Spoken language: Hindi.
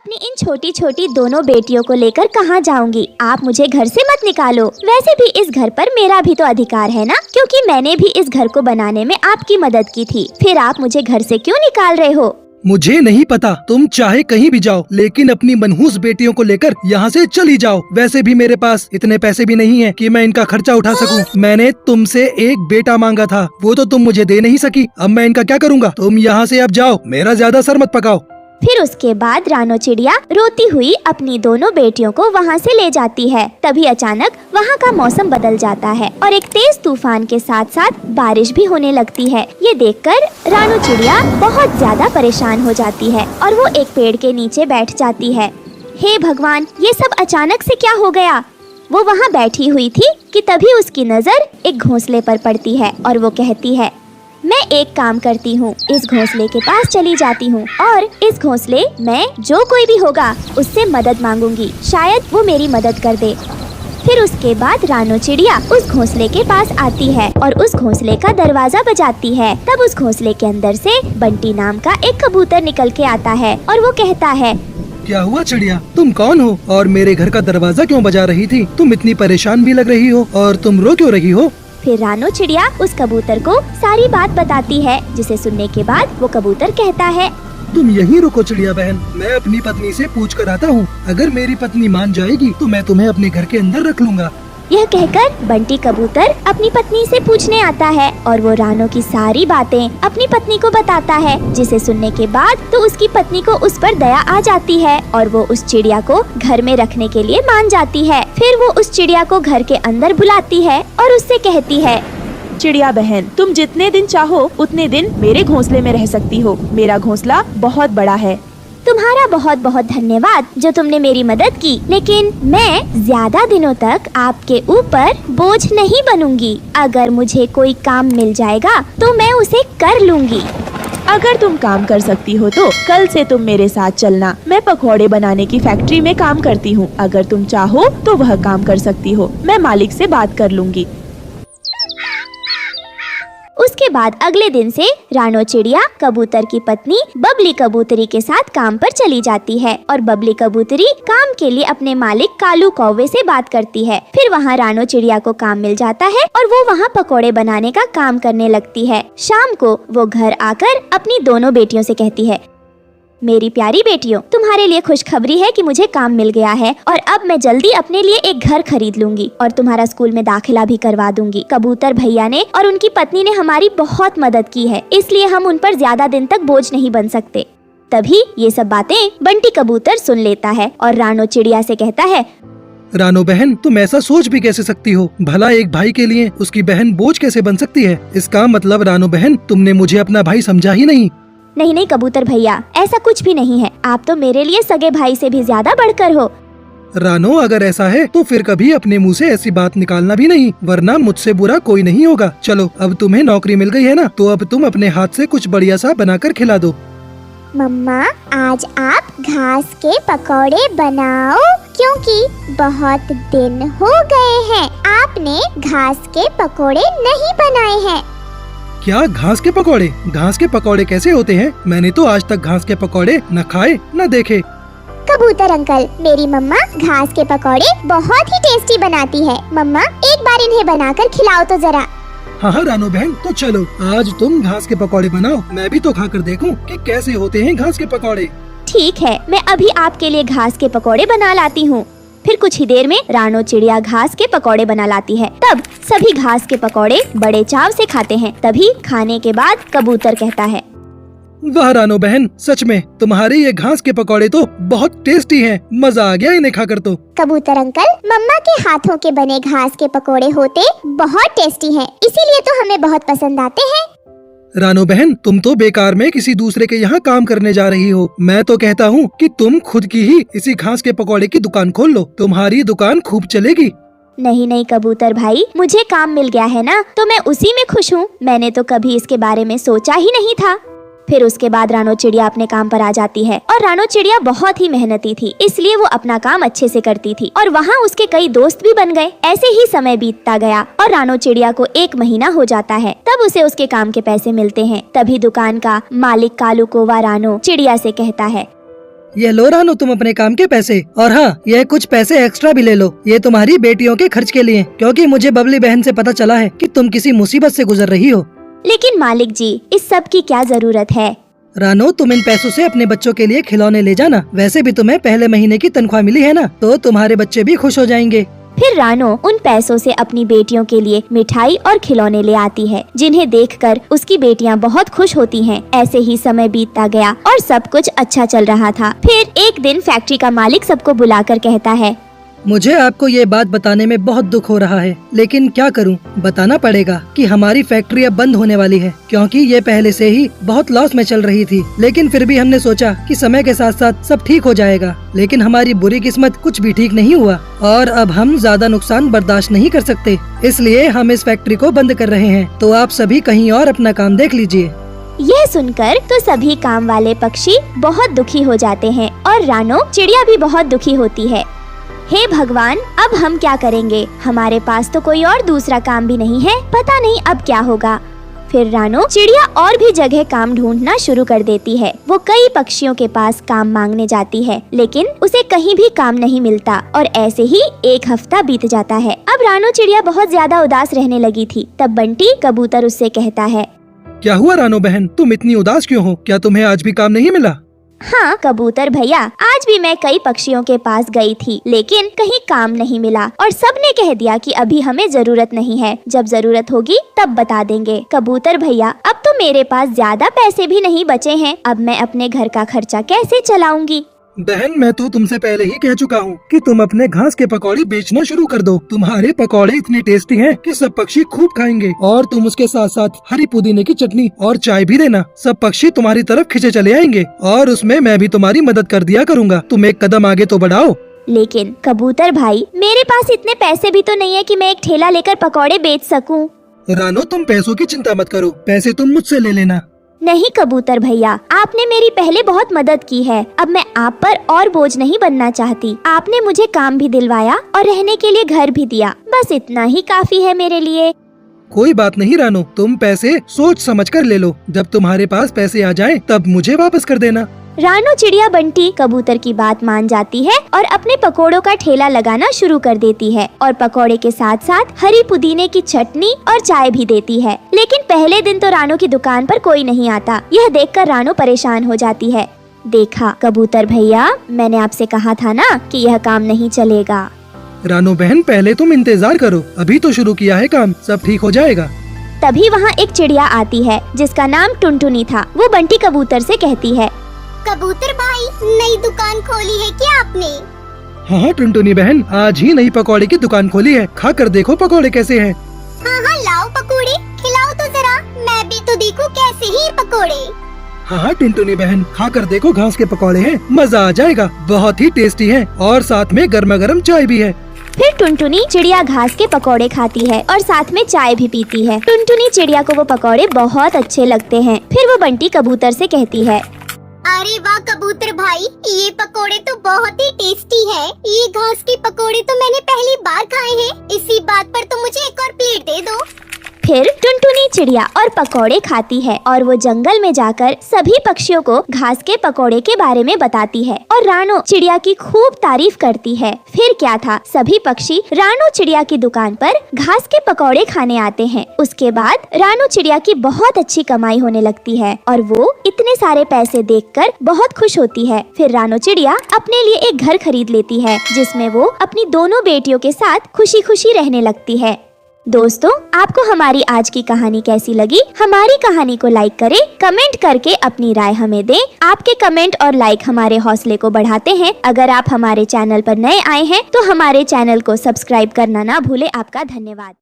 अपनी इन छोटी छोटी दोनों बेटियों को लेकर कहाँ जाऊंगी। आप मुझे घर से मत निकालो। वैसे भी इस घर पर मेरा भी तो अधिकार है ना, क्योंकि मैंने भी इस घर को बनाने में आपकी मदद की थी। फिर आप मुझे घर से क्यों निकाल रहे हो? मुझे नहीं पता, तुम चाहे कहीं भी जाओ, लेकिन अपनी मनहूस बेटियों को लेकर यहाँ से चली जाओ। वैसे भी मेरे पास इतने पैसे भी नहीं है कि मैं इनका खर्चा उठा सकूं। मैंने तुमसे एक बेटा मांगा था, वो तो तुम मुझे दे नहीं सकी। अब मैं इनका क्या करूँगा? तुम यहाँ से अब जाओ, मेरा ज्यादा सर मत पकाओ। फिर उसके बाद रानो चिड़िया रोती हुई अपनी दोनों बेटियों को वहाँ से ले जाती है। तभी अचानक वहाँ का मौसम बदल जाता है और एक तेज तूफान के साथ साथ बारिश भी होने लगती है। ये देखकर रानो चिड़िया बहुत ज्यादा परेशान हो जाती है और वो एक पेड़ के नीचे बैठ जाती है। हे भगवान, ये सब अचानक से क्या हो गया? वो वहाँ बैठी हुई थी कि तभी उसकी नजर एक घोंसले पर पड़ती है और वो कहती है, मैं एक काम करती हूँ, इस घोंसले के पास चली जाती हूँ और इस घोंसले में जो कोई भी होगा उससे मदद मांगूंगी, शायद वो मेरी मदद कर दे। फिर उसके बाद रानो चिड़िया उस घोंसले के पास आती है और उस घोंसले का दरवाजा बजाती है। तब उस घोंसले के अंदर से बंटी नाम का एक कबूतर निकल के आता है और वो कहता है, क्या हुआ चिड़िया, तुम कौन हो और मेरे घर का दरवाजा क्यों बजा रही थी? तुम इतनी परेशान भी लग रही हो और तुम रो क्यों रही हो? फिर रानो चिड़िया उस कबूतर को सारी बात बताती है, जिसे सुनने के बाद वो कबूतर कहता है, तुम यहीं रुको चिड़िया बहन, मैं अपनी पत्नी से पूछ कर आता हूँ। अगर मेरी पत्नी मान जाएगी तो मैं तुम्हें अपने घर के अंदर रख लूँगा। यह कहकर बंटी कबूतर अपनी पत्नी से पूछने आता है और वो रानो की सारी बातें अपनी पत्नी को बताता है, जिसे सुनने के बाद तो उसकी पत्नी को उस पर दया आ जाती है और वो उस चिड़िया को घर में रखने के लिए मान जाती है। फिर वो उस चिड़िया को घर के अंदर बुलाती है और उससे कहती है, चिड़िया बहन, तुम जितने दिन चाहो उतने दिन मेरे घोंसले में रह सकती हो। मेरा घोंसला बहुत बड़ा है। तुम्हारा बहुत बहुत धन्यवाद जो तुमने मेरी मदद की, लेकिन मैं ज्यादा दिनों तक आपके ऊपर बोझ नहीं बनूंगी। अगर मुझे कोई काम मिल जाएगा तो मैं उसे कर लूंगी। अगर तुम काम कर सकती हो तो कल से तुम मेरे साथ चलना। मैं पकौड़े बनाने की फैक्ट्री में काम करती हूँ। अगर तुम चाहो तो वह काम कर सकती हो। मैं मालिक से बात कर लूंगी। उसके बाद अगले दिन से रानो चिड़िया कबूतर की पत्नी बबली कबूतरी के साथ काम पर चली जाती है और बबली कबूतरी काम के लिए अपने मालिक कालू कौवे से बात करती है। फिर वहाँ रानो चिड़िया को काम मिल जाता है और वो वहाँ पकोड़े बनाने का काम करने लगती है। शाम को वो घर आकर अपनी दोनों बेटियों से कहती है, मेरी प्यारी बेटियों, तुम्हारे लिए खुशखबरी है कि मुझे काम मिल गया है और अब मैं जल्दी अपने लिए एक घर खरीद लूंगी और तुम्हारा स्कूल में दाखिला भी करवा दूंगी। कबूतर भैया ने और उनकी पत्नी ने हमारी बहुत मदद की है, इसलिए हम उन पर ज्यादा दिन तक बोझ नहीं बन सकते। तभी ये सब बातें बंटी कबूतर सुन लेता है और रानो चिड़िया से कहता है, रानो बहन, तुम ऐसा सोच भी कैसे सकती हो? भला एक भाई के लिए उसकी बहन बोझ कैसे बन सकती है? इसका मतलब रानो बहन, तुमने मुझे अपना भाई समझा ही नहीं। नहीं नहीं कबूतर भैया, ऐसा कुछ भी नहीं है। आप तो मेरे लिए सगे भाई से भी ज्यादा बढ़कर हो। रानो, अगर ऐसा है तो फिर कभी अपने मुंह से ऐसी बात निकालना भी नहीं, वरना मुझसे बुरा कोई नहीं होगा। चलो, अब तुम्हें नौकरी मिल गई है ना, तो अब तुम अपने हाथ से कुछ बढ़िया सा बनाकर खिला दो। मम्मा, आज आप घास के पकौड़े बनाओ, क्योंकि बहुत दिन हो गए हैं आपने घास के पकौड़े नहीं बनाए हैं। क्या घास के पकौड़े? घास के पकौड़े कैसे होते हैं? मैंने तो आज तक घास के पकौड़े न खाए न देखे। कबूतर अंकल, मेरी मम्मा घास के पकौड़े बहुत ही टेस्टी बनाती है। मम्मा, एक बार इन्हें बनाकर खिलाओ तो जरा। हाँ रानो बहन, तो चलो आज तुम घास के पकौड़े बनाओ, मैं भी तो खाकर देखूं कि कैसे होते हैं घास के पकौड़े। ठीक है, मैं अभी आपके लिए घास के पकौड़े बना लाती हूँ। फिर कुछ ही देर में रानो चिड़िया घास के पकौड़े बना लाती है। तब सभी घास के पकौड़े बड़े चाव से खाते हैं। तभी खाने के बाद कबूतर कहता है, वाह रानो बहन, सच में तुम्हारे ये घास के पकौड़े तो बहुत टेस्टी हैं। मजा आ गया इन्हें खाकर तो। कबूतर अंकल, मम्मा के हाथों के बने घास के पकौड़े होते बहुत टेस्टी हैं, इसीलिए तो हमें बहुत पसंद आते हैं। रानो बहन, तुम तो बेकार में किसी दूसरे के यहाँ काम करने जा रही हो। मैं तो कहता हूँ कि तुम खुद की ही इसी घास के पकौड़े की दुकान खोल लो, तुम्हारी दुकान खूब चलेगी। नहीं नहीं कबूतर भाई, मुझे काम मिल गया है ना, तो मैं उसी में खुश हूँ। मैंने तो कभी इसके बारे में सोचा ही नहीं था। फिर उसके बाद रानो चिड़िया अपने काम पर आ जाती है और रानो चिड़िया बहुत ही मेहनती थी, इसलिए वो अपना काम अच्छे से करती थी और वहाँ उसके कई दोस्त भी बन गए। ऐसे ही समय बीतता गया और रानो चिड़िया को 1 महीना हो जाता है। तब उसे उसके काम के पैसे मिलते हैं। तभी दुकान का मालिक कालू कौवा रानो चिड़िया से कहता है, ये लो रानो तुम अपने काम के पैसे, और हाँ ये कुछ पैसे एक्स्ट्रा भी ले लो, ये तुम्हारी बेटियों के खर्च के लिए, क्योंकि मुझे बबली बहन से पता चला है कि तुम किसी मुसीबत से गुजर रही हो। लेकिन मालिक जी, इस सब की क्या जरूरत है? रानो तुम इन पैसों से अपने बच्चों के लिए खिलौने ले जाना, वैसे भी तुम्हें पहले महीने की तनख्वाह मिली है ना, तो तुम्हारे बच्चे भी खुश हो जाएंगे। फिर रानो उन पैसों से अपनी बेटियों के लिए मिठाई और खिलौने ले आती है, जिन्हें देखकर उसकी बेटियां बहुत खुश होती हैं। ऐसे ही समय बीतता गया और सब कुछ अच्छा चल रहा था। फिर एक दिन फैक्ट्री का मालिक सबको बुलाकर कहता है, मुझे आपको ये बात बताने में बहुत दुख हो रहा है, लेकिन क्या करूं, बताना पड़ेगा कि हमारी फैक्ट्री अब बंद होने वाली है, क्योंकि ये पहले से ही बहुत लॉस में चल रही थी। लेकिन फिर भी हमने सोचा कि समय के साथ साथ सब ठीक हो जाएगा, लेकिन हमारी बुरी किस्मत कुछ भी ठीक नहीं हुआ और अब हम ज्यादा नुकसान बर्दाश्त नहीं कर सकते, इसलिए हम इस फैक्ट्री को बंद कर रहे हैं। तो आप सभी कहीं और अपना काम देख लीजिए। यह सुनकर तो सभी काम वाले पक्षी बहुत दुखी हो जाते हैं और रानो चिड़िया भी बहुत दुखी होती है। हे भगवान, अब हम क्या करेंगे? हमारे पास तो कोई और दूसरा काम भी नहीं है, पता नहीं अब क्या होगा। फिर रानो चिड़िया और भी जगह काम ढूंढना शुरू कर देती है। वो कई पक्षियों के पास काम मांगने जाती है, लेकिन उसे कहीं भी काम नहीं मिलता और ऐसे ही एक हफ्ता बीत जाता है। अब रानो चिड़िया बहुत ज्यादा उदास रहने लगी थी। तब बंटी कबूतर उससे कहता है, क्या हुआ रानो बहन, तुम इतनी उदास क्यों हो? क्या तुम्हें आज भी काम नहीं मिला? हाँ कबूतर भैया, आज भी मैं कई पक्षियों के पास गई थी, लेकिन कहीं काम नहीं मिला और सबने कह दिया कि अभी हमें जरूरत नहीं है, जब जरूरत होगी तब बता देंगे। कबूतर भैया, अब तो मेरे पास ज्यादा पैसे भी नहीं बचे हैं, अब मैं अपने घर का खर्चा कैसे चलाऊंगी? बहन मैं तो तुमसे पहले ही कह चुका हूँ कि तुम अपने घास के पकौड़े बेचना शुरू कर दो। तुम्हारे पकौड़े इतने टेस्टी हैं कि सब पक्षी खूब खाएंगे, और तुम उसके साथ साथ हरी पुदीने की चटनी और चाय भी देना। सब पक्षी तुम्हारी तरफ खिंचे चले आएंगे और उसमें मैं भी तुम्हारी मदद कर दिया करूँगा। तुम एक कदम आगे तो बढ़ाओ। लेकिन कबूतर भाई, मेरे पास इतने पैसे भी तो नहीं है कि मैं एक ठेला लेकर पकौड़े बेच सकूं। रानो तुम पैसों की चिंता मत करो, पैसे तुम मुझसे ले लेना। नहीं कबूतर भैया, आपने मेरी पहले बहुत मदद की है, अब मैं आप पर और बोझ नहीं बनना चाहती। आपने मुझे काम भी दिलवाया और रहने के लिए घर भी दिया, बस इतना ही काफी है मेरे लिए। कोई बात नहीं रानो, तुम पैसे सोच समझ कर ले लो, जब तुम्हारे पास पैसे आ जाएं तब मुझे वापस कर देना। रानो चिड़िया बंटी कबूतर की बात मान जाती है और अपने पकोड़ों का ठेला लगाना शुरू कर देती है और पकोड़े के साथ साथ हरी पुदीने की चटनी और चाय भी देती है। लेकिन पहले दिन तो रानो की दुकान पर कोई नहीं आता। यह देखकर रानो परेशान हो जाती है। देखा कबूतर भैया, मैंने आपसे कहा था ना कि यह काम नहीं चलेगा। रानो बहन पहले तुम इंतजार करो, अभी तो शुरू किया है काम, सब ठीक हो जाएगा। तभी वहाँ एक चिड़िया आती है जिसका नाम टुनटुनी था। वो बंटी कबूतर से कहती है, कबूतर भाई, नई दुकान खोली है क्या आपने? हाँ टुनटुनी बहन, आज ही नई पकौड़े की दुकान खोली है, खा कर देखो पकौड़े कैसे हैं। हाँ हाँ, लाओ पकोड़े, खिलाओ तो जरा, मैं भी तो देखूं कैसे ही पकोड़े। हाँ टुनटुनी बहन, खा कर देखो, घास के पकौड़े हैं, मजा आ जाएगा, बहुत ही टेस्टी हैं और साथ में गर्मा गर्म चाय भी है। फिर टुनटुनी चिड़िया घास के पकौड़े खाती है और साथ में चाय भी पीती है। टुनटुनी चिड़िया को वो पकौड़े बहुत अच्छे लगते हैं। फिर वो बंटी कबूतर से कहती है, अरे वाह कबूतर भाई, ये पकोड़े तो बहुत ही टेस्टी है। ये घास के पकोड़े तो मैंने पहली बार खाए हैं। इसी बात पर तो मुझे एक और प्लेट दे दो। फिर टुनटुनी चिड़िया और पकौड़े खाती है और वो जंगल में जाकर सभी पक्षियों को घास के पकौड़े के बारे में बताती है और रानो चिड़िया की खूब तारीफ करती है। फिर क्या था, सभी पक्षी रानो चिड़िया की दुकान पर घास के पकौड़े खाने आते हैं। उसके बाद रानो चिड़िया की बहुत अच्छी कमाई होने लगती है और वो इतने सारे पैसे देखकर बहुत खुश होती है। फिर रानो चिड़िया अपने लिए एक घर खरीद लेती है, जिसमें वो अपनी दोनों बेटियों के साथ खुशी खुशी रहने लगती है। दोस्तों, आपको हमारी आज की कहानी कैसी लगी? हमारी कहानी को लाइक करें, कमेंट करके अपनी राय हमें दें। आपके कमेंट और लाइक हमारे हौसले को बढ़ाते हैं। अगर आप हमारे चैनल पर नए आए हैं तो हमारे चैनल को सब्सक्राइब करना ना भूलें। आपका धन्यवाद।